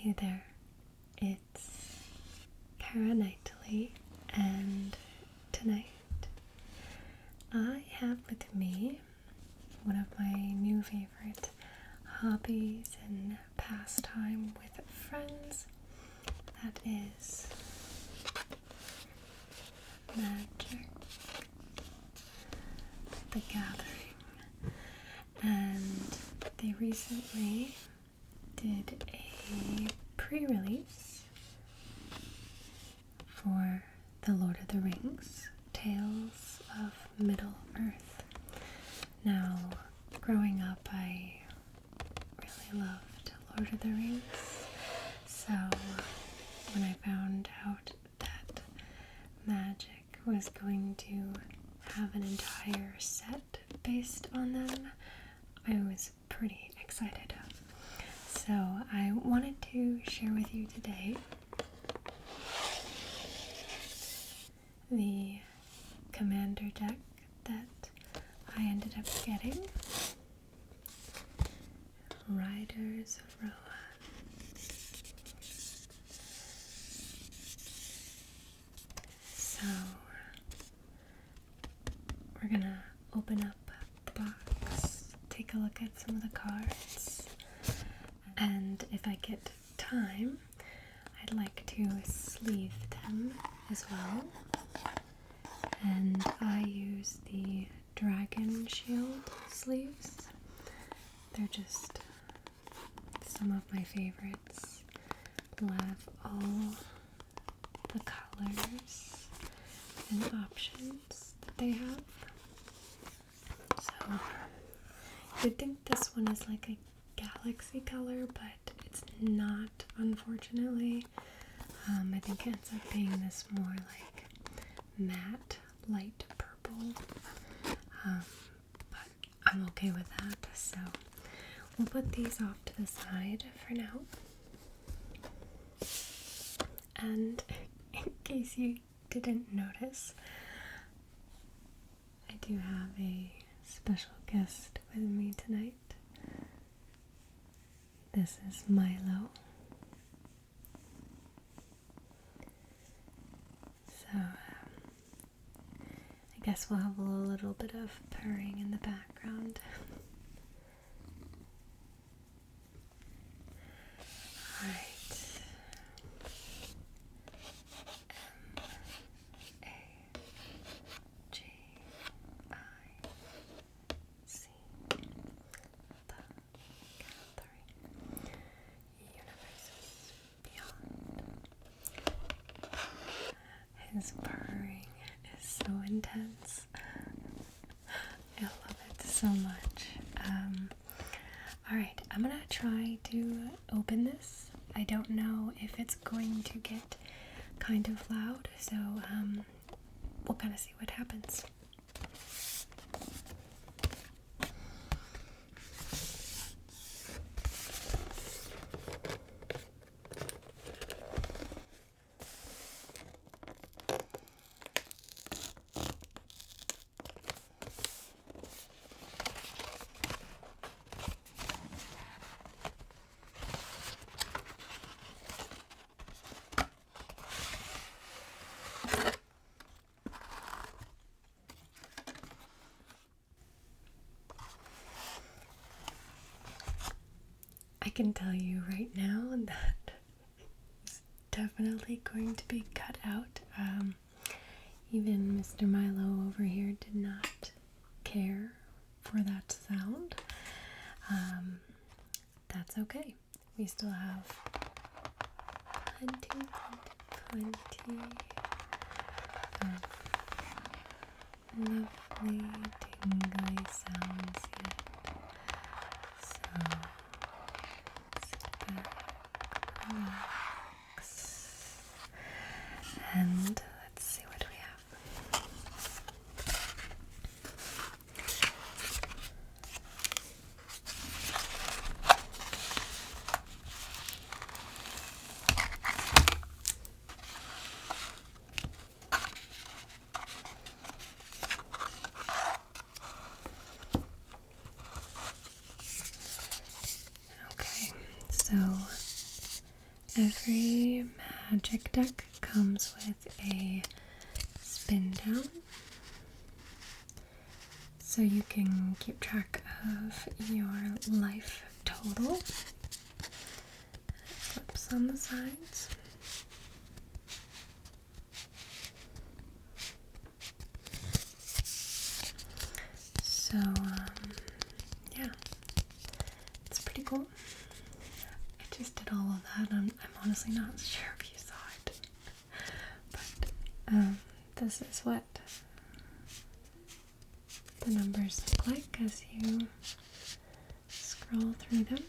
Hey there, it's Cara Nightly, and tonight I have with me one of my new favorite hobbies and pastime with friends. That is Magic the Gathering, and they recently did a pre-release for The Lord of the Rings, Tales of Middle-earth. Now, growing up, I really loved Lord of the Rings, so when I found out that Magic was going to have an entire set based on them, I was pretty excited. So I wanted to share with you today the commander deck that I ended up getting. Riders of Rohan. So we're gonna open up the box, take a look at some of the cards, and if I get time, I'd like to sleeve them as well. And I use the Dragon Shield sleeves. They're just some of my favorites. Love all the colors and options that they have. So you'd think this one is like a galaxy color, but it's not, unfortunately. I think it ends up being this more like matte light purple, but I'm okay with that, so we'll put these off to the side for now. And in case you didn't notice, I do have a special guest with me tonight. This is Milo. So I guess we'll have a little bit of purring in the background. Alright. His purring is so intense. I love it so much. Alright, I'm gonna try to open this. I don't know if it's going to get kind of loud, so we'll kind of see what happens. I can tell you right now that it's definitely going to be cut out. Even Mr. Milo over here did not care for that sound. That's okay. We still have plenty of lovely tingly sounds yet. So sit back, relax, and let's see what we have. So Every magic deck comes with a spin down, so you can keep track of your life total. It flips on the sides. So, yeah, it's pretty cool. I just did all of that. I'm honestly not sure if you saw it, but this is what the numbers look like as you scroll through them.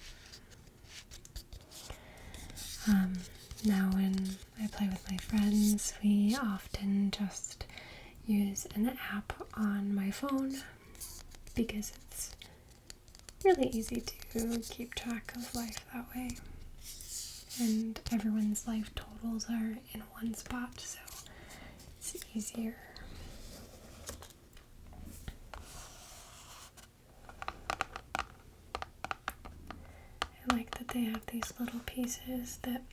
Now when I play with my friends, we often just use an app on my phone because it's really easy to keep track of life that way. And everyone's life totals are in one spot, so it's easier. I like that they have these little pieces that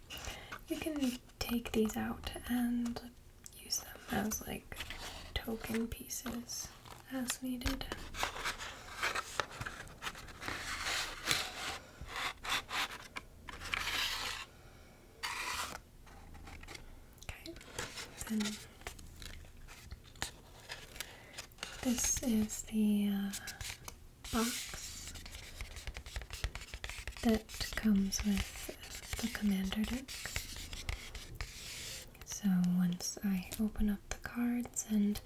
you can take these out and use them as like token pieces as needed. Okay, then this is the box that comes with the commander deck. So once I open up the cards, and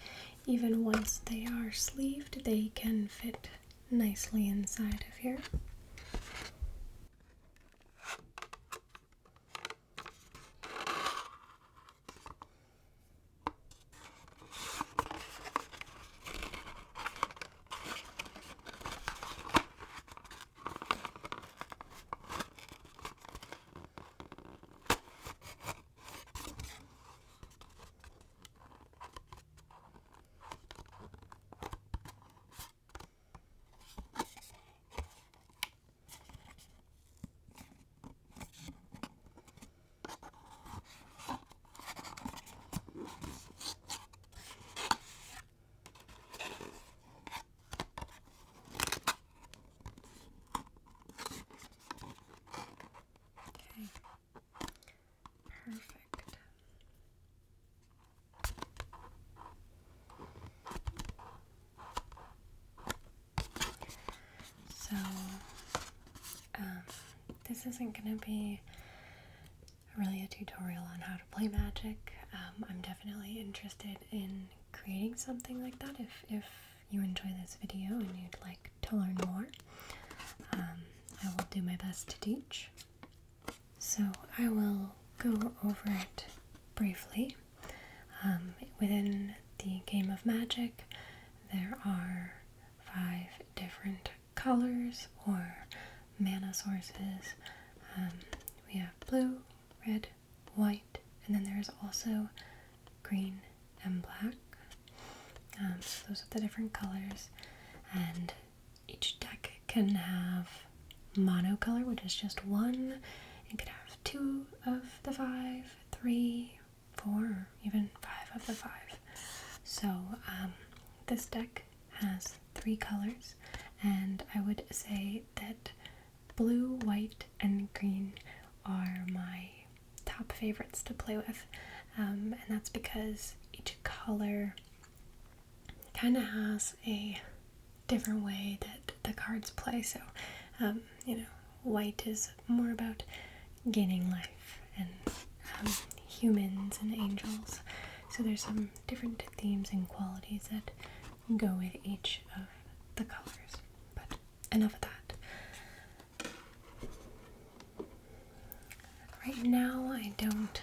even once they are sleeved, they can fit nicely inside of here. Perfect. So, this isn't going to be really a tutorial on how to play Magic. I'm definitely interested in creating something like that if you enjoy this video and you'd like to learn more. I will do my best to teach. So I will go over it briefly. Within the game of Magic, there are 5 different colors or mana sources. We have blue, red, white, and then there's also green and black. So those are the different colors, and each deck can have monocolor, which is just one. It could have 2 of the 5, 3, 4, or even 5 of the 5. So this deck has 3 colors, and I would say that blue, white, and green are my top favorites to play with, and that's because each color kind of has a different way that the cards play. So, white is more about gaining life and humans and angels. So there's some different themes and qualities that go with each of the colors. But enough of that. Right now, I don't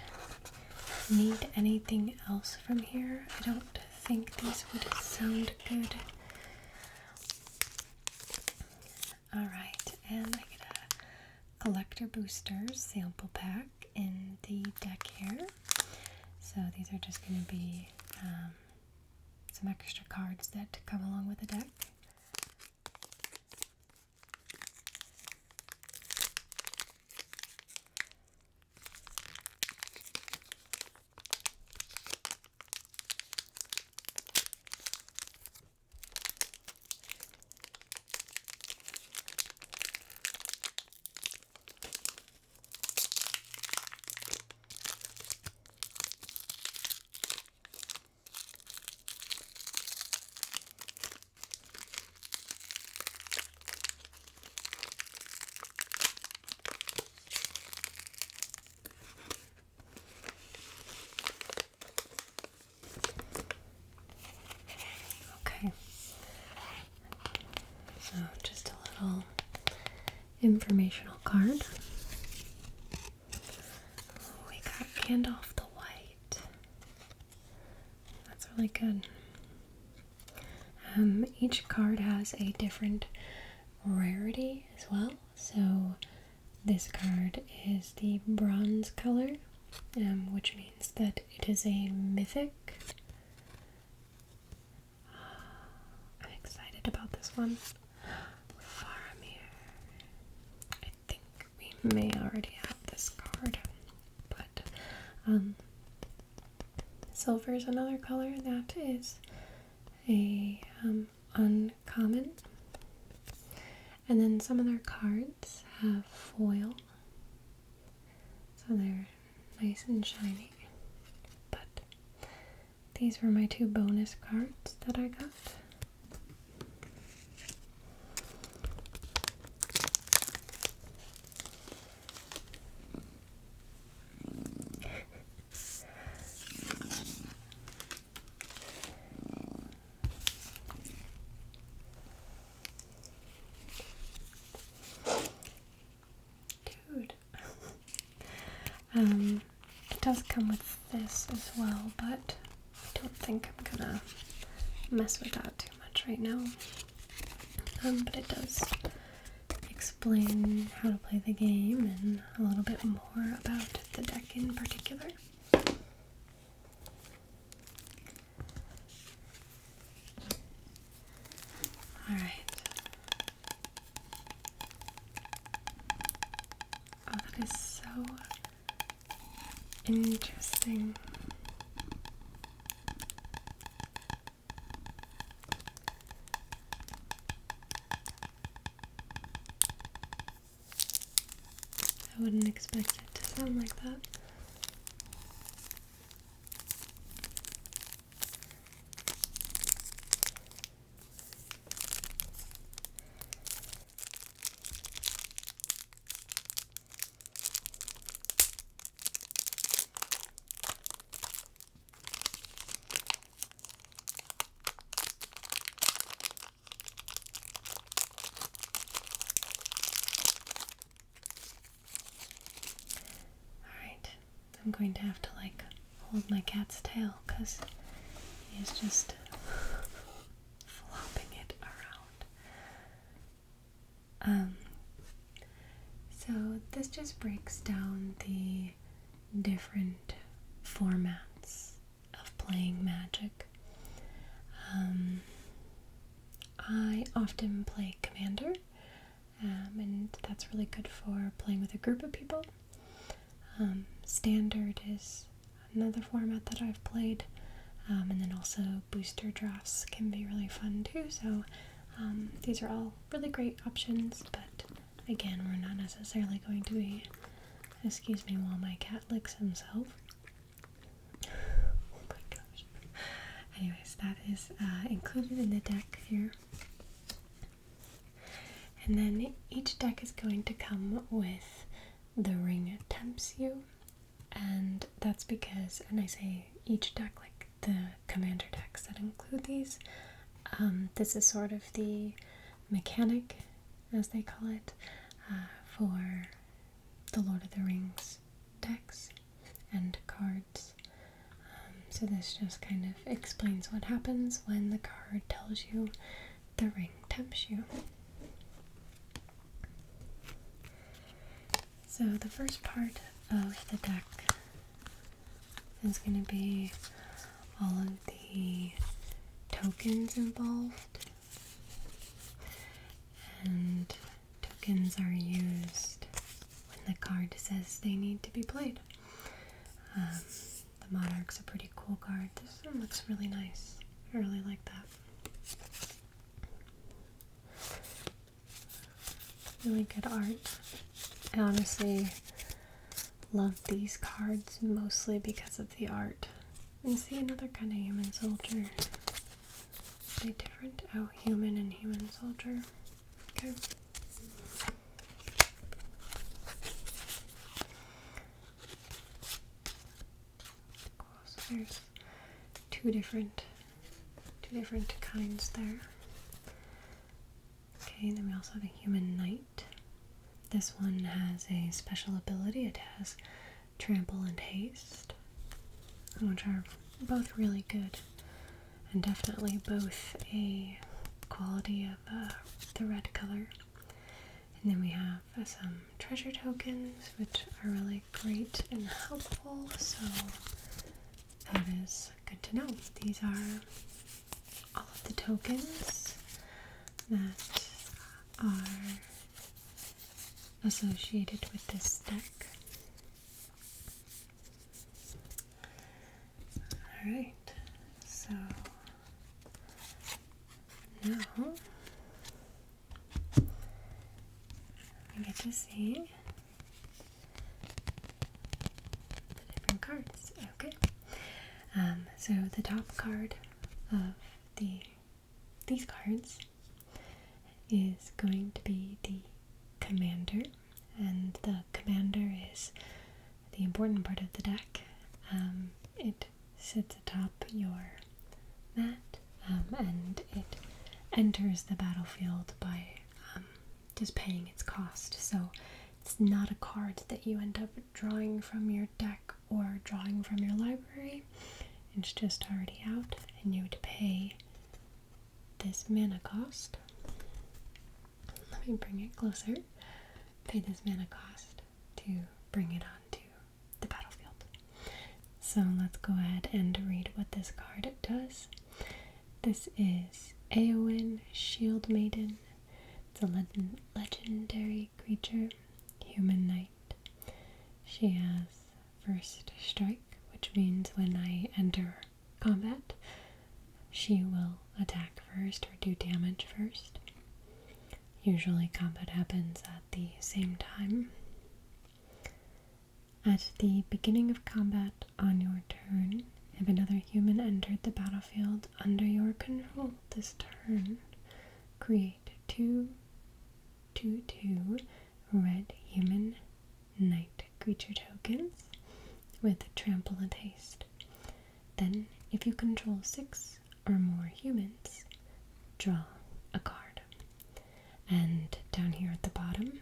need anything else from here. I don't think these would sound good. Alright, and I get a collector boosters sample pack in the deck here. So these are just going to be some extra cards that come along with the deck. informational card. Oh, we got Gandalf the White. That's really good. Each card has a different rarity as well. So this card is the bronze color, which means that it is a mythic. I'm excited about this one. Faramir. I think we may already have this card, but silver is another color that is a uncommon. And then some of their cards have foil, so they're nice and shiny. But these were my 2 bonus cards that I got. It does come with this as well, but I don't think I'm gonna mess with that too much right now. But it does explain how to play the game and a little bit more about the deck in particular. Alright. Oh, that is so interesting. I wouldn't expect it to sound like that. I'm going to have to hold my cat's tail because he's just flopping it around. So this just breaks down the different formats of playing Magic. I often play Commander, and that's really good for playing with a group of people. Standard is another format that I've played, and then also booster drafts can be really fun too, so these are all really great options, but again, we're not necessarily going to be, excuse me while my cat licks himself. Oh my gosh. Anyways, that is included in the deck here. And then each deck is going to come with the ring tempts you, and that's because, and I say each deck, like the commander decks that include these, this is sort of the mechanic, as they call it, for the Lord of the Rings decks and cards. So this just kind of explains what happens when the card tells you the ring tempts you. So the first part of the deck is going to be all of the tokens involved, and tokens are used when the card says they need to be played. The Monarch's a pretty cool card. This one looks really nice. I really like that. Really good art. I honestly love these cards mostly because of the art. And see, another kind of human soldier. Are they different? Oh, human and human soldier. Okay. Cool. So there's two different kinds there. Okay, then we also have a human knight. this one has a special ability. It has Trample and Haste, which are both really good, and definitely both a quality of the red color. And then we have some treasure tokens, which are really great and helpful, so that is good to know. These are all of the tokens that are associated with this deck. Alright, so now we get to see the different cards. Okay. So the top card of these cards is going to be the Commander, and the Commander is the important part of the deck. It sits atop your mat, and it enters the battlefield by just paying its cost. So it's not a card that you end up drawing from your deck or drawing from your library. It's just already out, and you would pay this mana cost. Let me bring it closer. Pay this mana cost to bring it onto the battlefield. So let's go ahead and read what this card does. This is Aowen, Shield Maiden. It's a legendary creature, human knight. She has first strike, which means when I enter combat, she will attack first or do damage first. Usually combat happens at the same time. At the beginning of combat on your turn, if another human entered the battlefield under your control this turn, create 2/2 red human knight creature tokens with Trample and Haste. Then, if you control 6 or more humans, draw a card. And down here at the bottom,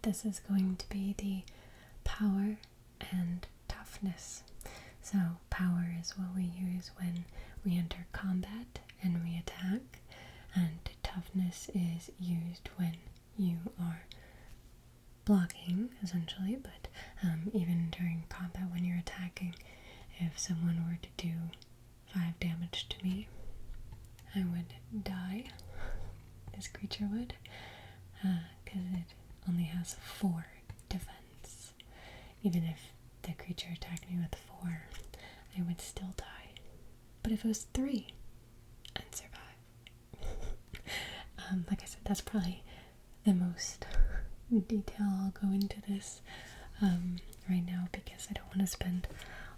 this is going to be the power and toughness. So power is what we use when we enter combat and we attack, and toughness is used when you are blocking, essentially, but even during combat when you're attacking, if someone were to do 5 damage to me, I would die. This creature would, because it only has 4 defense. Even if the creature attacked me with 4, I would still die. But if it was 3, I'd survive. Like I said, that's probably the most detail I'll go into this right now, because I don't want to spend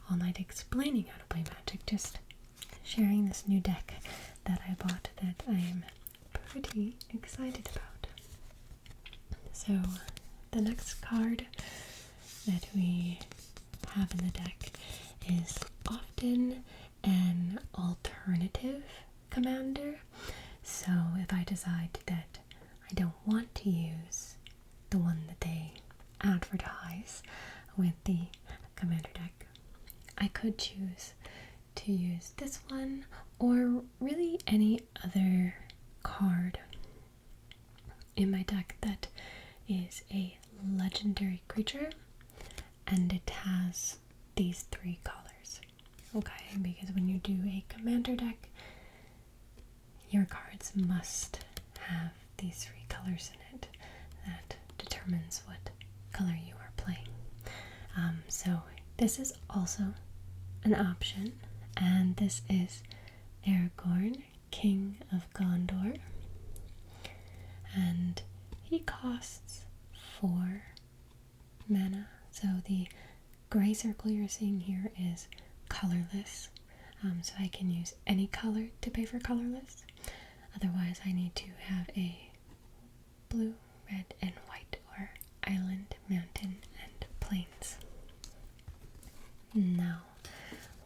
all night explaining how to play Magic, just sharing this new deck that I bought that I am pretty excited about. So the next card that we have in the deck is often an alternative commander. So if I decide that I don't want to use the one that they advertise with the commander deck, I could choose to use this one, or really any other card in my deck that is a legendary creature and it has these 3 colors. Okay, because when you do a commander deck, your cards must have these 3 colors in it. That determines what color you are playing. So this is also an option, and this is Aragorn, King of Gondor, and he costs 4 mana. So the gray circle you're seeing here is colorless, so I can use any color to pay for colorless. Otherwise I need to have a blue, red, and white, or island, mountain, and plains. Now,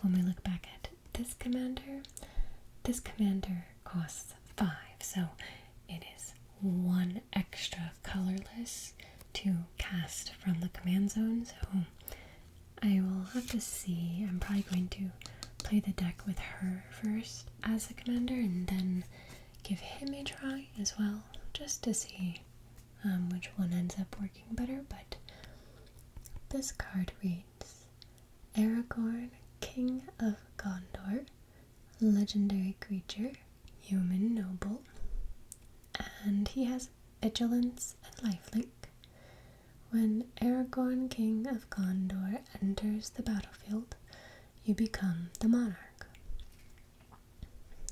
when we look back at this commander costs 5, so it is 1 extra colorless cast from the command zone, so I will have to see. I'm probably going to play the deck with her first as the commander and then give him a try as well, just to see which one ends up working better. But this card reads, Aragorn, King of Gondor, legendary creature, human noble, and he has vigilance and lifelink. When Aragorn, King of Gondor, enters the battlefield, you become the monarch.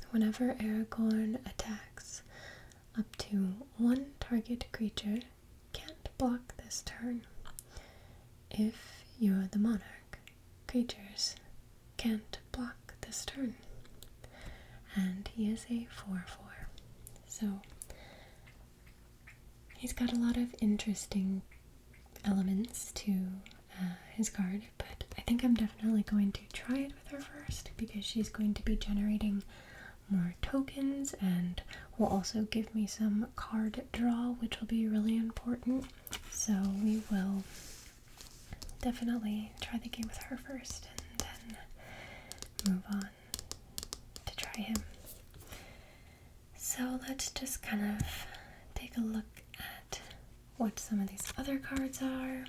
Whenever Aragorn attacks, up to one target creature can't block this turn. If you're the monarch, creatures can't block this turn. And he is a 4/4. So he's got a lot of interesting elements to his card, but I think I'm definitely going to try it with her first because she's going to be generating more tokens and will also give me some card draw, which will be really important. So we will definitely try the game with her first and then move on to try him. So let's just kind of take a look at what some of these other cards are.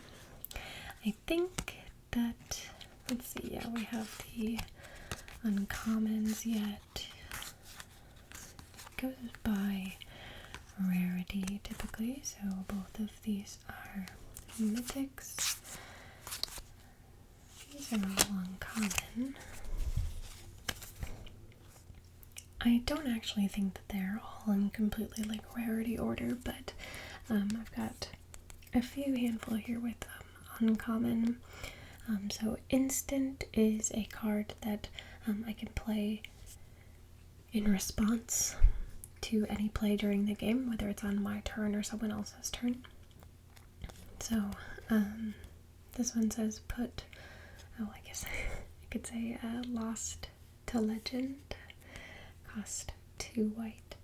I think that, let's see, yeah, we have the uncommons yet. It goes by rarity typically, so both of these are mythics. These are all uncommon. I don't actually think that they're all in completely like rarity order, but I've got a few handful here with uncommon. So instant is a card that I can play in response to any play during the game, whether it's on my turn or someone else's turn. So this one says put, I guess I could say lost to legend, cost 2 white.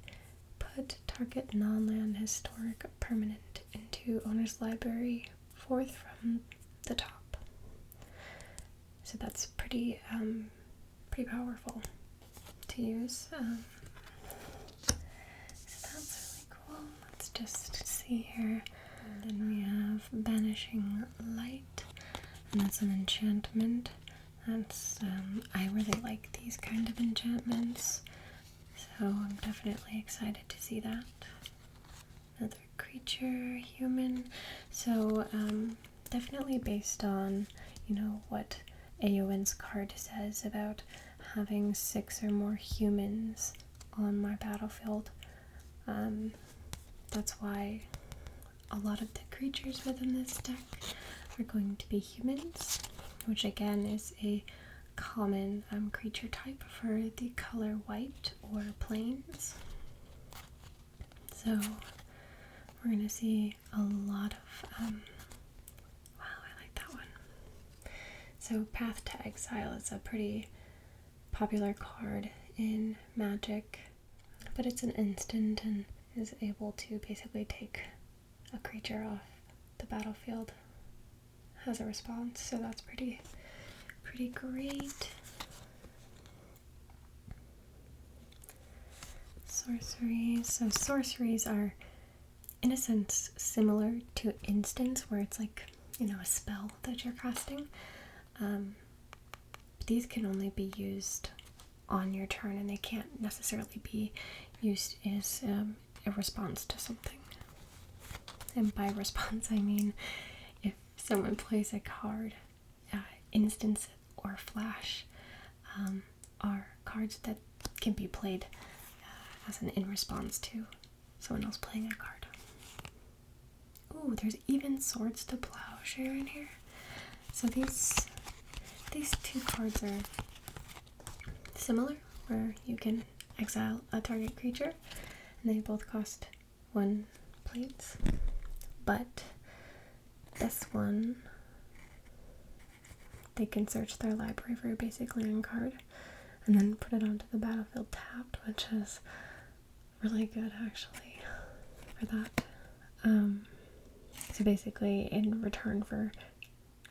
Put target non-land historic permanent into owner's library, 4th from the top. So that's pretty powerful to use. So that's really cool. Let's just see here. And then we have Banishing Light, and that's an enchantment. That's I really like these kind of enchantments, so I'm definitely excited to see that. Another creature, human. So definitely based on, you know, what Aowen's card says about having 6 or more humans on my battlefield. That's why a lot of the creatures within this deck are going to be humans, which again is a common creature type for the color white or plains. So we're going to see a lot of, wow, I like that one. So Path to Exile is a pretty popular card in Magic, but it's an instant and is able to basically take a creature off the battlefield as a response, so that's pretty great. Sorceries. So sorceries are, in a sense, similar to instants, where it's like, you know, a spell that you're casting. These can only be used on your turn, and they can't necessarily be used as a response to something. And by response, I mean if someone plays a card, instants or flash are cards that can be played as an in response to someone else playing a card. Ooh, there's even Swords to Plowshare in here. So these two cards are similar, where you can exile a target creature, and they both cost 1 plates. But this one, they can search their library for basically one card and then put it onto the battlefield tapped, which is really good actually for that. So basically, in return for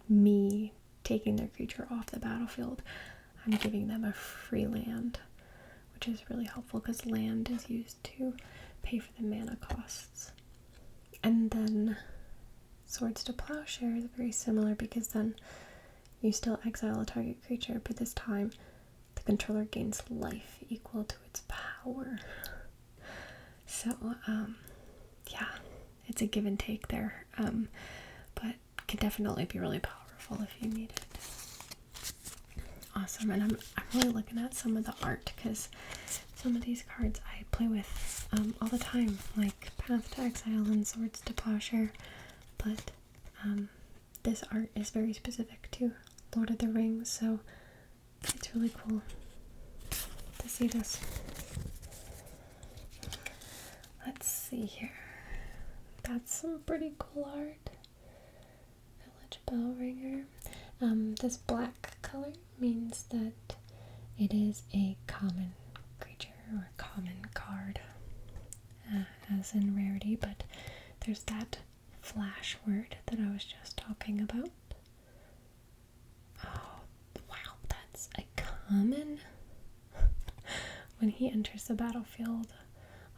me taking their creature off the battlefield, I'm giving them a free land, which is really helpful because land is used to pay for the mana costs. And then Swords to Plowshare is very similar because then you still exile a target creature, but this time the controller gains life equal to its power. So, yeah, it's a give and take there, but can definitely be really powerful if you need it. Awesome, and I'm really looking at some of the art because some of these cards I play with all the time, like Path to Exile and Swords to Plowshare, but this art is very specific to Lord of the Rings, so it's really cool to see this. Let's see here. That's some pretty cool art. Village Bell Ringer. This black color means that it is a common creature or common card, as in rarity, but there's that flash word that I was just talking about. Oh, wow, that's a common. When he enters the battlefield,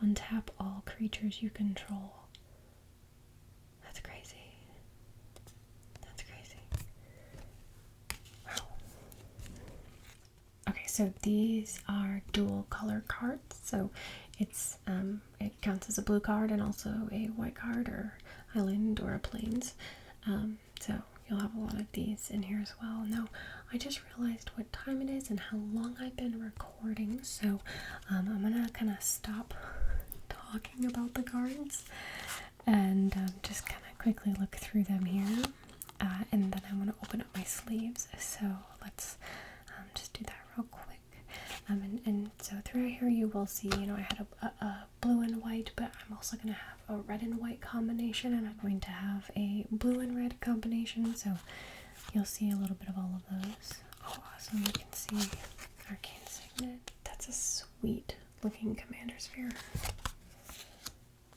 untap all creatures you control. That's crazy. That's crazy. Wow. Okay, so these are dual color cards. So it's it counts as a blue card and also a white card or island or a plains. So you'll have a lot of these in here as well. Now, I just realized what time it is and how long I've been recording, so I'm gonna kind of stop talking about the cards and just kind of quickly look through them here, and then I want to open up my sleeves, so let's just do that real quick. And so throughout here you will see, you know, I had a blue and white, but I'm also going to have a red and white combination, and I'm going to have a blue and red combination, so you'll see a little bit of all of those. Oh, awesome, you can see Arcane Signet. That's a sweet looking commander sphere.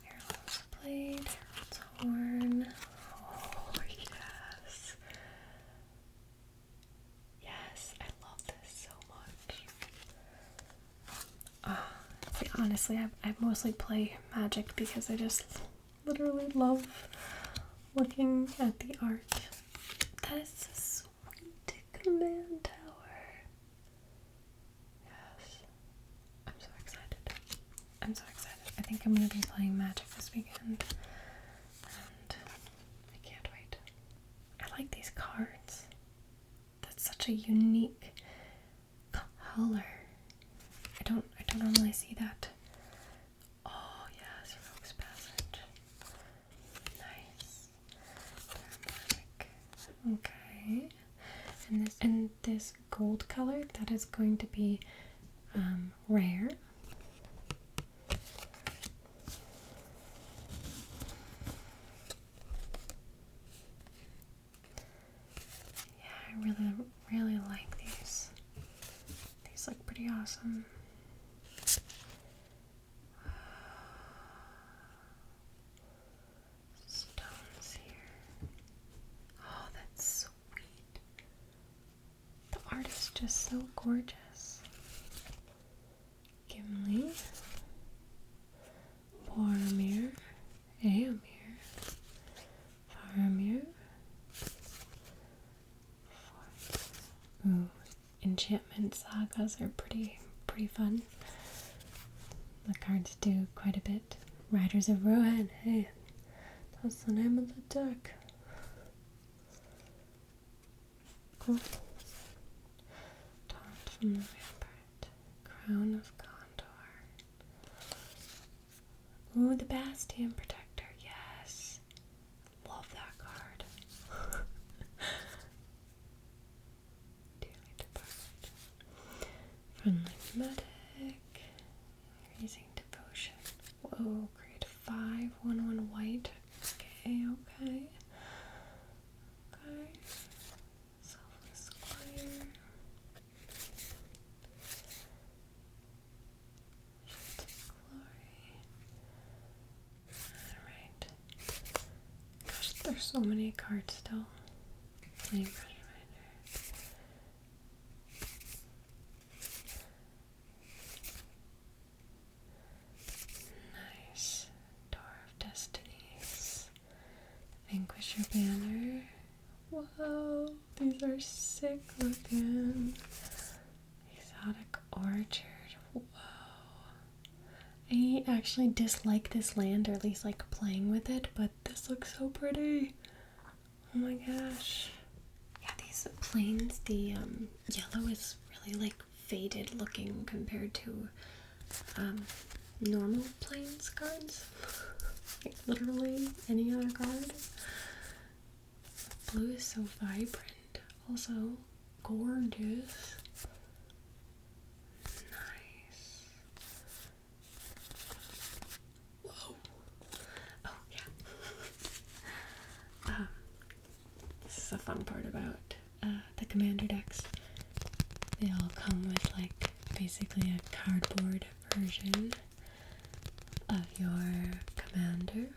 Herald's Blade, Herald's Horn. Oh, yes. Yes, I love this so much. See, honestly, I mostly play Magic because I just literally love looking at the art. That is a sweet command tower. Yes. I'm so excited. I'm so excited. I think I'm going to be playing Magic this weekend. And I can't wait. I like these cards. That's such a unique color. I don't normally see that. Oh yes, Rogue's Passage. Nice. Okay. And this gold color, that is going to be rare. Yeah, I really like these. These look pretty awesome. Stones here. Oh, that's sweet. The art is just so gorgeous. Gimli, Boromir, Eomer, Faramir. Ooh, enchantment sagas are pretty fun. The cards do quite a bit. Riders of Rohan, hey, that's the name of the deck. Cool. Taunt from the Rampart, Crown of Gondor. Ooh, the Bastion Protector, yes. Love that card. Dearly Departed. Friendly Medic. Increasing Devotion. Whoa, create 5/1/1 white. Okay. Selfless Squire. Glory. Alright. Gosh, so many cards still. Flame brush reminder. Nice. Door of Destinies. Vanquish your banner. Whoa, these are sick looking. Exotic orchard. Whoa. I actually dislike this land, or at least like playing with it, but this looks so pretty. Oh my gosh. Yeah, these plains, the yellow is really like faded looking compared to normal plains cards. Like literally any other card. Blue is so vibrant. Also gorgeous. Nice. Whoa. Oh yeah. This is the fun part about the commander decks. They all come with like basically a cardboard version of your commander.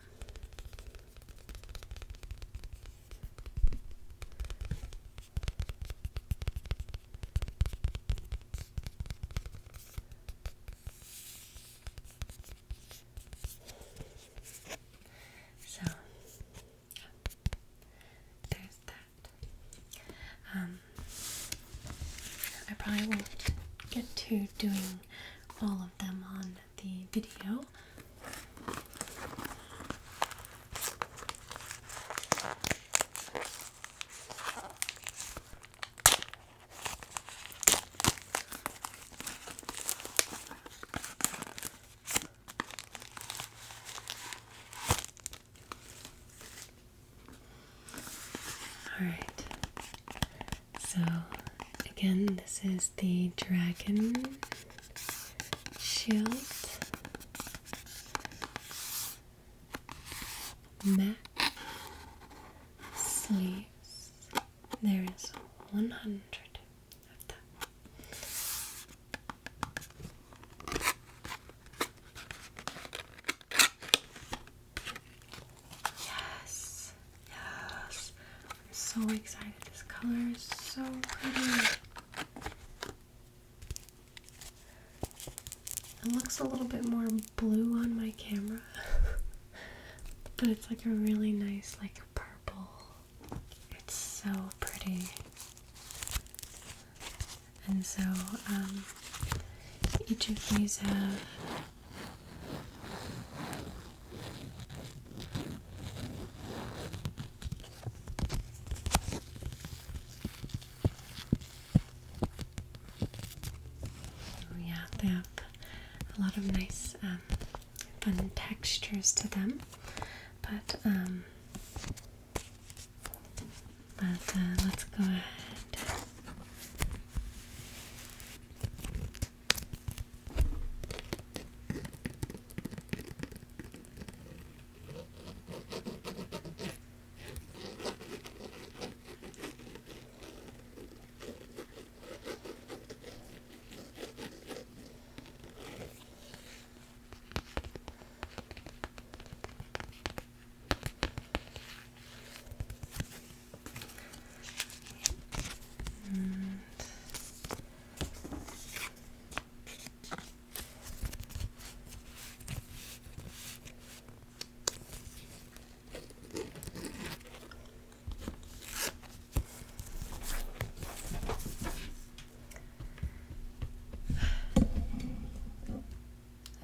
So, yeah, there's that. I probably won't get to doing all of them on the video. Alright, so again, this is the dragon shield, mat, sleeves. There is 100 of them. Yes, yes. I'm so excited. This color is so pretty. It looks a little bit more blue on my camera, but it's like a really nice like purple. It's so pretty. And so each of these have they have a lot of nice fun textures to them, but let's go ahead.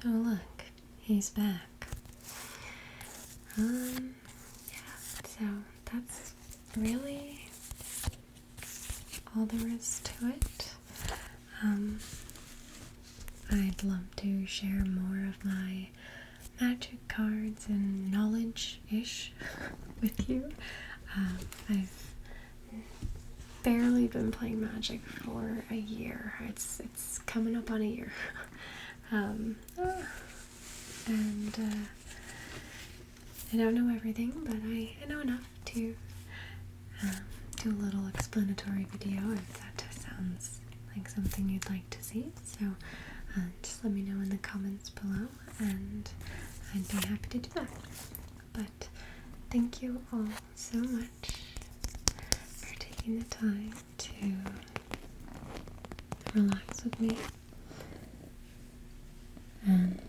Oh look, he's back. Yeah, so that's really all there is to it. I'd love to share more of my magic cards and knowledge-ish with you. I've barely been playing Magic for a year. It's coming up on a year. And I don't know everything, but I know enough to do a little explanatory video if that sounds like something you'd like to see. So just let me know in the comments below, and I'd be happy to do that. But thank you all so much for taking the time to relax with me. And